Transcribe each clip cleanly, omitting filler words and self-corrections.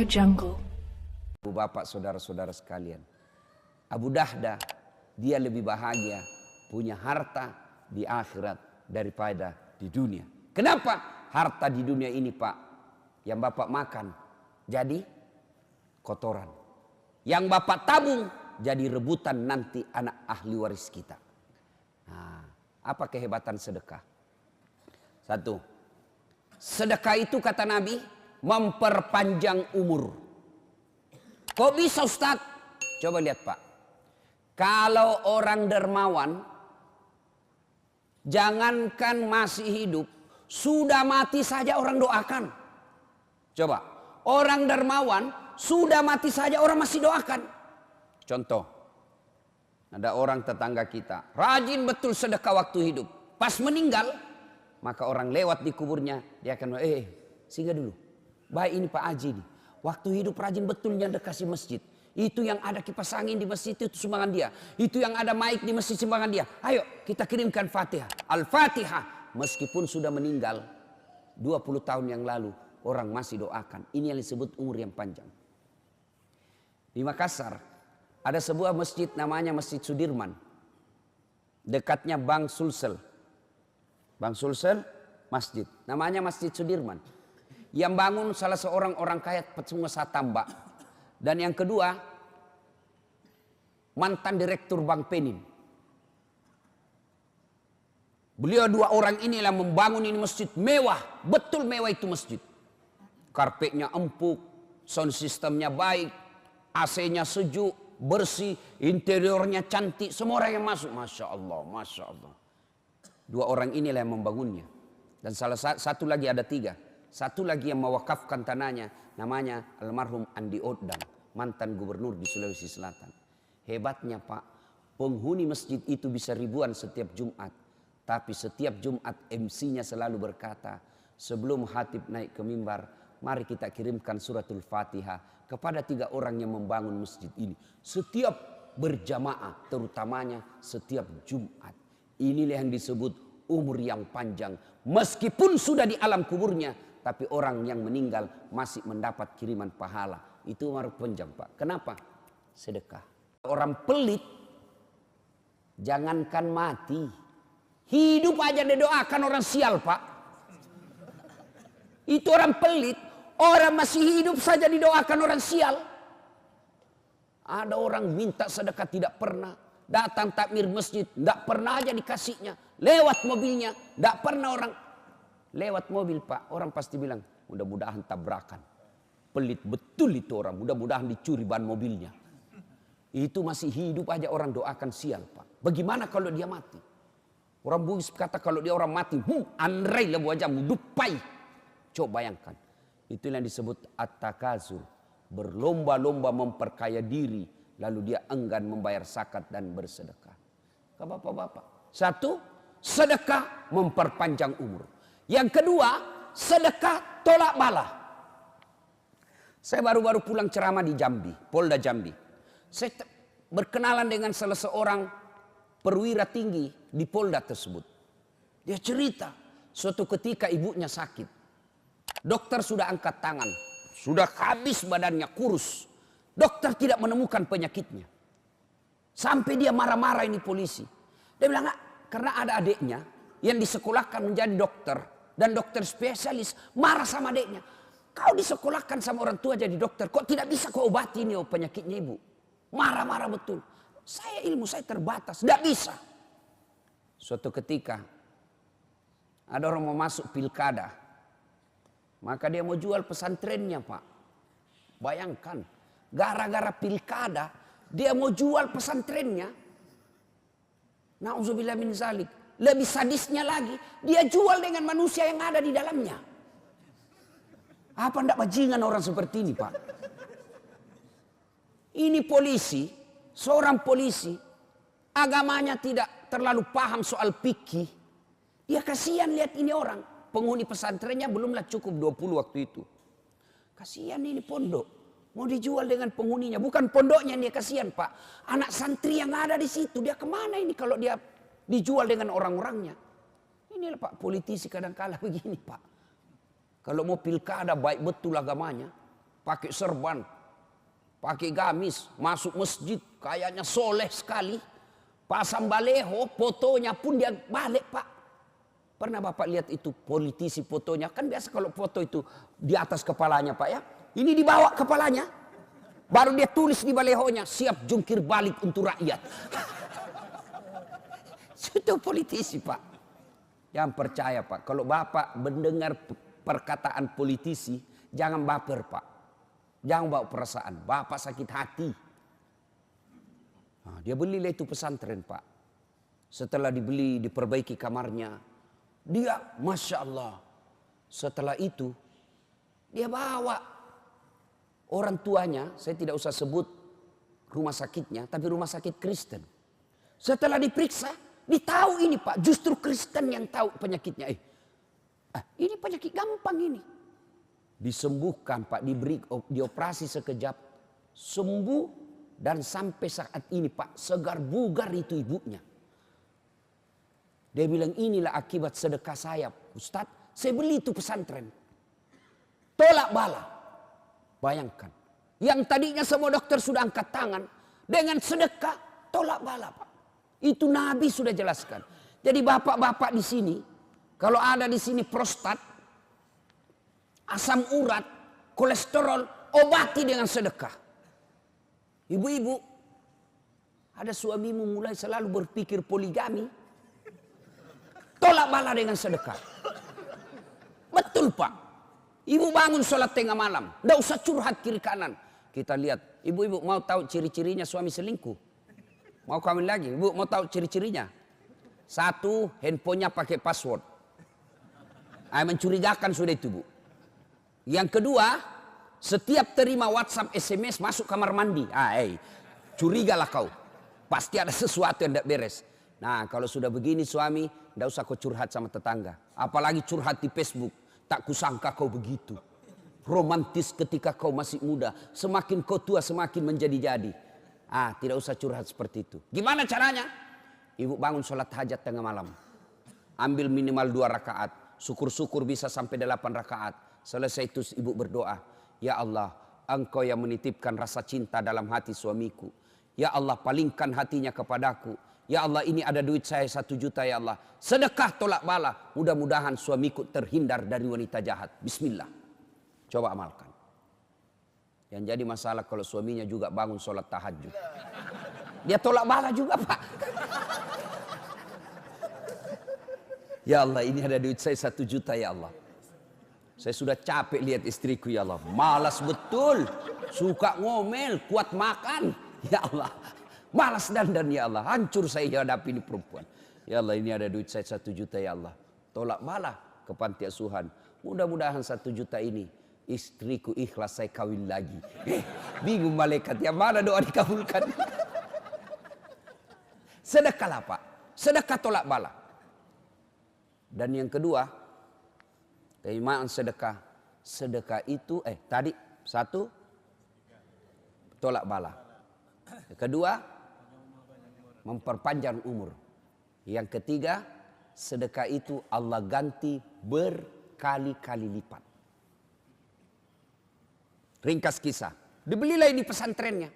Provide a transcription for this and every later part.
Jungle. Bapak, saudara-saudara sekalian, Abu Dahda dia lebih bahagia punya harta di akhirat daripada di dunia. Kenapa? Harta di dunia ini, Pak, yang Bapak makan jadi kotoran, yang Bapak tabung jadi rebutan nanti anak ahli waris kita. Nah, apa kehebatan sedekah? Satu, sedekah itu kata Nabi memperpanjang umur. Kok bisa, Ustaz? Coba lihat, Pak. Kalau orang dermawan, jangankan masih hidup, sudah mati saja orang doakan. Coba, orang dermawan sudah mati saja orang masih doakan. Contoh, ada orang tetangga kita, rajin betul sedekah waktu hidup. Pas meninggal, maka orang lewat di kuburnya, dia akan, singgah dulu. Baik ini Pak Haji nih. Waktu hidup rajin betulnya dekasi masjid. Itu yang ada kipas angin di masjid itu sumbangan dia. Itu yang ada mic di masjid sumbangan dia. Ayo kita kirimkan Fatihah. Al-Fatihah. Meskipun sudah meninggal 20 tahun yang lalu, orang masih doakan. Ini yang disebut umur yang panjang. Di Makassar ada sebuah masjid namanya Masjid Sudirman. Dekatnya Bank Sulsel. Bank Sulsel masjid. Namanya Masjid Sudirman. Yang bangun salah seorang orang kaya pengusaha tambak. Dan yang kedua, mantan direktur Bank Penin. Beliau dua orang inilah membangun ini masjid mewah. Betul mewah itu masjid. Karpetnya empuk, sound systemnya baik, AC-nya sejuk, bersih, interiornya cantik. Semua orang yang masuk, Masya Allah, Masya Allah. Dua orang inilah yang membangunnya. Dan salah satu lagi, ada tiga. Satu lagi yang mewakafkan tanahnya, namanya almarhum Andi Odang, mantan gubernur di Sulawesi Selatan. Hebatnya Pak, penghuni masjid itu bisa ribuan setiap Jumat. Tapi setiap Jumat MC-nya selalu berkata, sebelum khatib naik ke mimbar, mari kita kirimkan suratul Fatihah kepada tiga orang yang membangun masjid ini. Setiap berjamaah, terutamanya setiap Jumat. Inilah yang disebut umur yang panjang. Meskipun sudah di alam kuburnya, tapi orang yang meninggal masih mendapat kiriman pahala. Itu umur panjang, Pak. Kenapa? Sedekah. Orang pelit, jangankan mati, hidup aja didoakan orang sial, Pak. Itu orang pelit. Orang masih hidup saja didoakan orang sial. Ada orang minta sedekah tidak pernah. Datang takmir masjid, tidak pernah aja dikasihnya. Lewat mobilnya, tidak pernah orang. Lewat mobil, Pak, orang pasti bilang, mudah-mudahan tabrakan. Pelit betul itu orang, mudah-mudahan dicuri ban mobilnya. Itu masih hidup aja orang doakan sial, Pak. Bagaimana kalau dia mati? Orang Bugis kata kalau dia orang mati, andrai lebu wajahmu, dupai. Coba bayangkan. Itu yang disebut at-takazur. Berlomba-lomba memperkaya diri, lalu dia enggan membayar zakat dan bersedekah. Bapak-bapak. Satu, sedekah memperpanjang umur. Yang kedua, sedekah tolak bala. Saya baru-baru pulang ceramah di Jambi, Polda Jambi. Saya berkenalan dengan salah seorang perwira tinggi di Polda tersebut. Dia cerita, suatu ketika ibunya sakit. Dokter sudah angkat tangan, sudah habis badannya, kurus. Dokter tidak menemukan penyakitnya. Sampai dia marah-marah ini polisi. Dia bilang, karena ada adiknya yang disekolahkan menjadi dokter. Dan dokter spesialis marah sama adiknya. Kau disekolahkan sama orang tua jadi dokter. Kok tidak bisa kau obati ini penyakitnya ibu? Marah-marah betul. Ilmu saya terbatas. Tidak bisa. Suatu ketika ada orang mau masuk pilkada. Maka dia mau jual pesantrennya, Pak. Bayangkan. Gara-gara pilkada dia mau jual pesantrennya. Na'udzubillah min zalik. Lebih sadisnya lagi, dia jual dengan manusia yang ada di dalamnya. Apa ndak bajingan orang seperti ini, Pak? Ini polisi, seorang polisi, agamanya tidak terlalu paham soal fikih. Dia kasihan lihat ini orang, penghuni pesantrennya belumlah cukup 20 waktu itu. Kasihan ini pondok, mau dijual dengan penghuninya, bukan pondoknya dia kasihan, Pak. Anak santri yang ada di situ, dia kemana ini kalau dia dijual dengan orang-orangnya? Inilah Pak, politisi kadang-kala begini, Pak. Kalau mau pilkada baik betul agamanya, pakai serban, pakai gamis, masuk masjid, kayaknya soleh sekali. Pasang baleho, fotonya pun dia balik, Pak. Pernah Bapak lihat itu politisi fotonya? Kan biasa kalau foto itu di atas kepalanya, Pak ya. Ini di bawah kepalanya. Baru dia tulis di balehonya, siap jungkir balik untuk rakyat. Itu politisi, Pak. Yang percaya, Pak, kalau Bapak mendengar perkataan politisi, jangan baper, Pak. Jangan bawa perasaan, Bapak sakit hati. Nah, dia belilah itu pesantren, Pak. Setelah dibeli, diperbaiki kamarnya. Dia, Masya Allah. Setelah itu, dia bawa orang tuanya, saya tidak usah sebut rumah sakitnya, tapi rumah sakit Kristen. Setelah diperiksa, ditahu ini, Pak, justru Kristen yang tahu penyakitnya. Ini penyakit gampang ini. Disembuhkan, Pak, dioperasi sekejap, sembuh, dan sampai saat ini, Pak, segar bugar itu ibunya. Dia bilang, inilah akibat sedekah saya, Ustadz, saya beli itu pesantren. Tolak bala. Bayangkan, yang tadinya semua dokter sudah angkat tangan, dengan sedekah tolak bala, Pak. Itu Nabi sudah jelaskan. Jadi bapak-bapak di sini, kalau ada di sini prostat, asam urat, kolesterol, obati dengan sedekah. Ibu-ibu, ada suamimu mulai selalu berpikir poligami, tolak bala dengan sedekah. Betul, Pak. Ibu bangun sholat tengah malam, tidak usah curhat kiri kanan. Kita lihat, ibu-ibu mau tahu ciri-cirinya suami selingkuh? Mau kawin lagi? Ibu mau tahu ciri-cirinya? Satu, handphonenya pakai password. Mencurigakan sudah itu, Bu. Yang kedua, setiap terima WhatsApp, SMS masuk kamar mandi. Curigalah kau. Pasti ada sesuatu yang tidak beres. Nah, kalau sudah begini suami, tidak usah kau curhat sama tetangga. Apalagi curhat di Facebook. Tak kusangka kau begitu. Romantis ketika kau masih muda. Semakin kau tua semakin menjadi-jadi. Tidak usah curhat seperti itu. Gimana caranya? Ibu bangun sholat hajat tengah malam. Ambil minimal 2 rakaat. Syukur-syukur bisa sampai 8 rakaat. Selesai itu ibu berdoa. Ya Allah, Engkau yang menitipkan rasa cinta dalam hati suamiku. Ya Allah, palingkan hatinya kepadaku. Ya Allah, ini ada duit saya 1 juta ya Allah. Sedekah tolak bala. Mudah-mudahan suamiku terhindar dari wanita jahat. Bismillah. Coba amalkan. Yang jadi masalah kalau suaminya juga bangun sholat tahajud. Dia tolak bala juga, Pak. Ya Allah, ini ada duit saya 1 juta ya Allah. Saya sudah capek lihat istriku ya Allah. Malas betul. Suka ngomel, kuat makan. Ya Allah. Malas dandan ya Allah. Hancur saya hadapi ini perempuan. Ya Allah, ini ada duit saya 1 juta ya Allah. Tolak bala ke panti asuhan. Mudah-mudahan 1 juta ini istriku ikhlas saya kawin lagi. Bingung malaikat, yang mana doa dikabulkan? Sedekahlah, Pak. Sedekah tolak bala. Dan yang kedua, keutamaan sedekah. Sedekah itu tadi 1 tolak bala. Yang kedua, memperpanjang umur. Yang ketiga, sedekah itu Allah ganti berkali-kali lipat. Ringkas kisah. Dibelilah ini pesantrennya.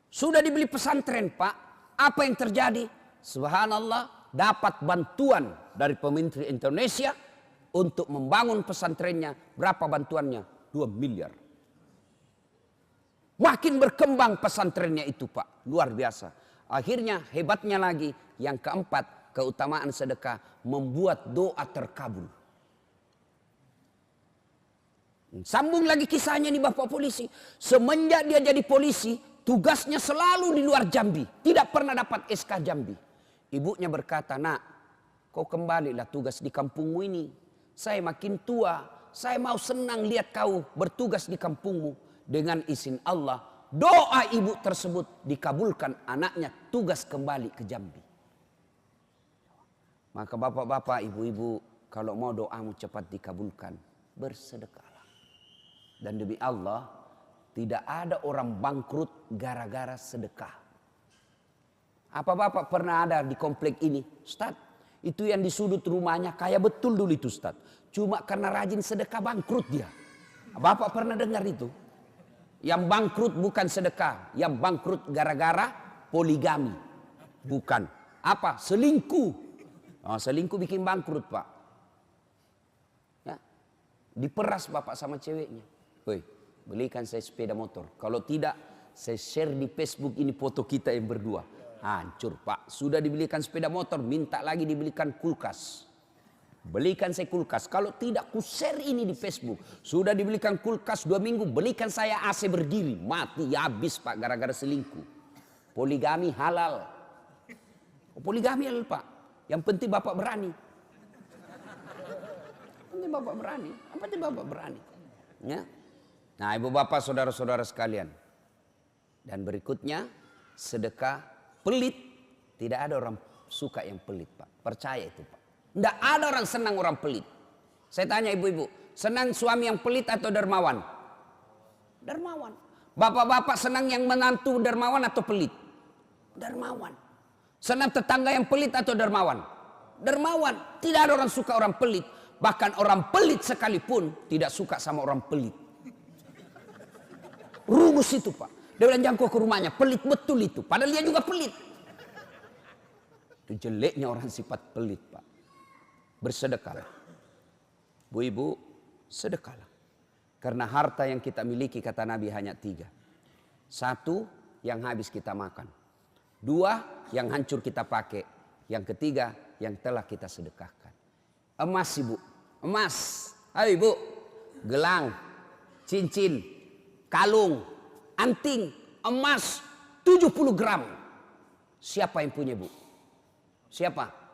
Sudah dibeli pesantren, Pak. Apa yang terjadi? Subhanallah, dapat bantuan dari pemerintah Indonesia untuk membangun pesantrennya. Berapa bantuannya? 2 miliar. Makin berkembang pesantrennya itu, Pak. Luar biasa. Akhirnya hebatnya lagi. Yang keempat, keutamaan sedekah membuat doa terkabul. Sambung lagi kisahnya nih Bapak polisi. Semenjak dia jadi polisi, tugasnya selalu di luar Jambi. Tidak pernah dapat SK Jambi. Ibunya berkata, nak, kau kembalilah tugas di kampungmu ini. Saya makin tua, saya mau senang lihat kau bertugas di kampungmu. Dengan izin Allah, doa ibu tersebut dikabulkan, anaknya tugas kembali ke Jambi. Maka bapak-bapak, ibu-ibu, kalau mau doamu cepat dikabulkan, bersedekahlah. Dan demi Allah, tidak ada orang bangkrut gara-gara sedekah. Apa bapak pernah ada di komplek ini? Ustaz, itu yang di sudut rumahnya kaya betul dulu itu Ustaz. Cuma karena rajin sedekah bangkrut dia. Bapak pernah dengar itu? Yang bangkrut bukan sedekah, yang bangkrut gara-gara poligami. Bukan. Apa? Selingkuh. Oh, selingkuh bikin bangkrut, Pak. Ya. Diperas bapak sama ceweknya. Woi, belikan saya sepeda motor. Kalau tidak, saya share di Facebook ini foto kita yang berdua. Hancur, Pak. Sudah dibelikan sepeda motor, minta lagi dibelikan kulkas. Belikan saya kulkas. Kalau tidak, ku share ini di Facebook. Sudah dibelikan kulkas 2 minggu, belikan saya AC berdiri. Mati, habis, Pak, gara-gara selingkuh. Poligami halal. Poligami halal, Pak. Yang penting bapak berani. Penting bapak berani. Apa penting bapak berani? Ya. Nah, ibu bapak, saudara-saudara sekalian. Dan berikutnya, sedekah pelit. Tidak ada orang suka yang pelit, Pak. Percaya itu, Pak. Tidak ada orang senang orang pelit. Saya tanya ibu-ibu, senang suami yang pelit atau dermawan? Dermawan. Bapak-bapak senang yang menantu dermawan atau pelit? Dermawan. Senang tetangga yang pelit atau dermawan? Dermawan. Tidak ada orang suka orang pelit. Bahkan orang pelit sekalipun tidak suka sama orang pelit. Rumus itu, Pak. Dia bilang jangkau ke rumahnya, pelit betul itu. Padahal dia juga pelit. Itu jeleknya orang sifat pelit, Pak. Bersedekahlah. Bu ibu, sedekahlah. Karena harta yang kita miliki kata Nabi hanya 3. 1, yang habis kita makan. 2, yang hancur kita pakai. Yang ketiga, yang telah kita sedekahkan. Emas ibu, emas. Ayo ibu, gelang, cincin, kalung, anting, emas 70 gram. Siapa yang punya ibu? Siapa?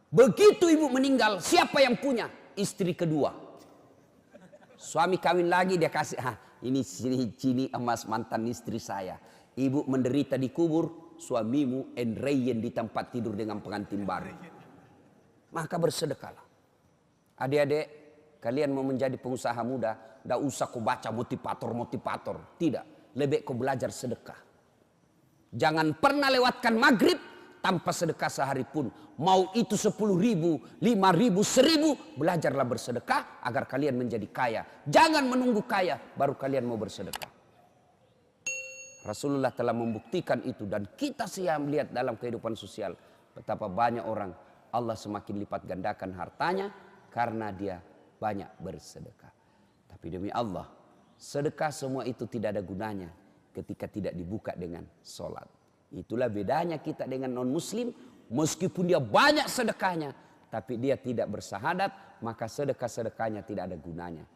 Begitu ibu meninggal, siapa yang punya? Istri kedua. Suami kawin lagi, dia kasih, ini cini emas mantan istri saya. Ibu menderita di kubur, suamimu enreyen di tempat tidur dengan pengantin baru. Maka bersedekahlah. Adik-adik, kalian mau menjadi pengusaha muda, tidak usah kau baca motivator. Tidak, lebih kau belajar sedekah. Jangan pernah lewatkan maghrib tanpa sedekah sehari pun. Mau itu 10.000, 5.000, 1.000. Belajarlah bersedekah agar kalian menjadi kaya. Jangan menunggu kaya baru kalian mau bersedekah. Rasulullah telah membuktikan itu. Dan kita siap melihat dalam kehidupan sosial. Betapa banyak orang Allah semakin lipat gandakan hartanya. Karena dia banyak bersedekah. Tapi demi Allah, sedekah semua itu tidak ada gunanya ketika tidak dibuka dengan sholat. Itulah bedanya kita dengan non-muslim. Meskipun dia banyak sedekahnya, tapi dia tidak bersahadat, maka sedekah-sedekahnya tidak ada gunanya.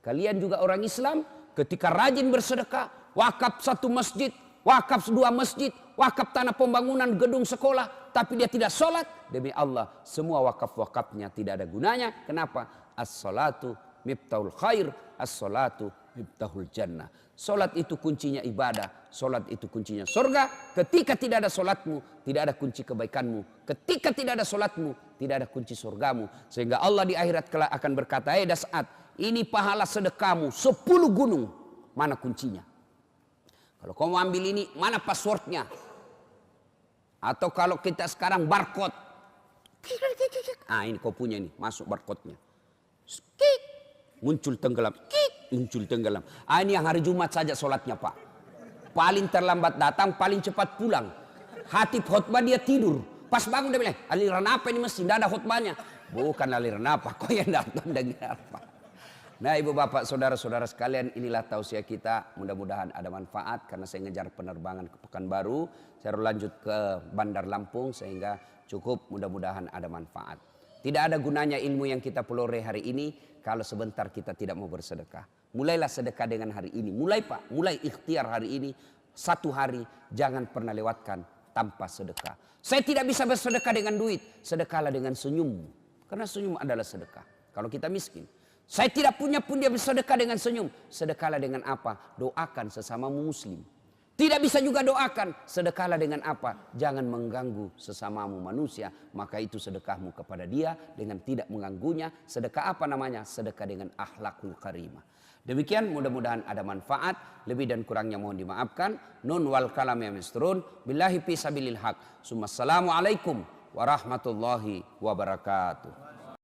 Kalian juga orang Islam, ketika rajin bersedekah, wakaf 1 masjid, wakaf 2 masjid, wakaf tanah pembangunan gedung sekolah, tapi dia tidak sholat, demi Allah, semua wakaf-wakafnya tidak ada gunanya. Kenapa? As-salatu miftahul khair, as-salatu miftahul jannah. Solat itu kuncinya ibadah, solat itu kuncinya surga. Ketika tidak ada solatmu, tidak ada kunci kebaikanmu. Ketika tidak ada solatmu, tidak ada kunci surgamu. Sehingga Allah di akhirat kelak akan berkata, Das'at, ini pahala sedekahmu 10 gunung. Mana kuncinya? Kalau kau mau ambil ini, mana passwordnya? Atau kalau kita sekarang barcode. Ini kau punya ini, masuk barcode-nya. Muncul tenggelam. Muncul tenggelam. Ini yang hari Jumat saja sholatnya, Pak. Paling terlambat datang, paling cepat pulang. Khatib khutbah dia tidur. Pas bangun dia bilang, aliran apa ini mesti? Tidak ada khutbahnya. Bukan aliran apa, kau yang datang dengar apa. Nah ibu bapak saudara-saudara sekalian, inilah tausiah kita. Mudah-mudahan ada manfaat karena saya ngejar penerbangan ke Pekanbaru. Saya lanjut ke Bandar Lampung sehingga cukup, mudah-mudahan ada manfaat. Tidak ada gunanya ilmu yang kita peloreh hari ini kalau sebentar kita tidak mau bersedekah. Mulailah sedekah dengan hari ini. Mulai Pak, mulai ikhtiar hari ini. 1 hari jangan pernah lewatkan tanpa sedekah. Saya tidak bisa bersedekah dengan duit. Sedekahlah dengan senyum. Karena senyum adalah sedekah. Kalau kita miskin. Saya tidak punya pun dia bersedekah dengan senyum. Sedekahlah dengan apa? Doakan sesamamu muslim. Tidak bisa juga doakan. Sedekahlah dengan apa? Jangan mengganggu sesamamu manusia. Maka itu sedekahmu kepada dia dengan tidak mengganggunya. Sedekah apa namanya? Sedekah dengan akhlakul karimah. Demikian, mudah-mudahan ada manfaat. Lebih dan kurangnya mohon dimaafkan. Nun wal kalam ya misturun. Billahi fi sabilil haq. Assalamualaikum warahmatullahi wabarakatuh.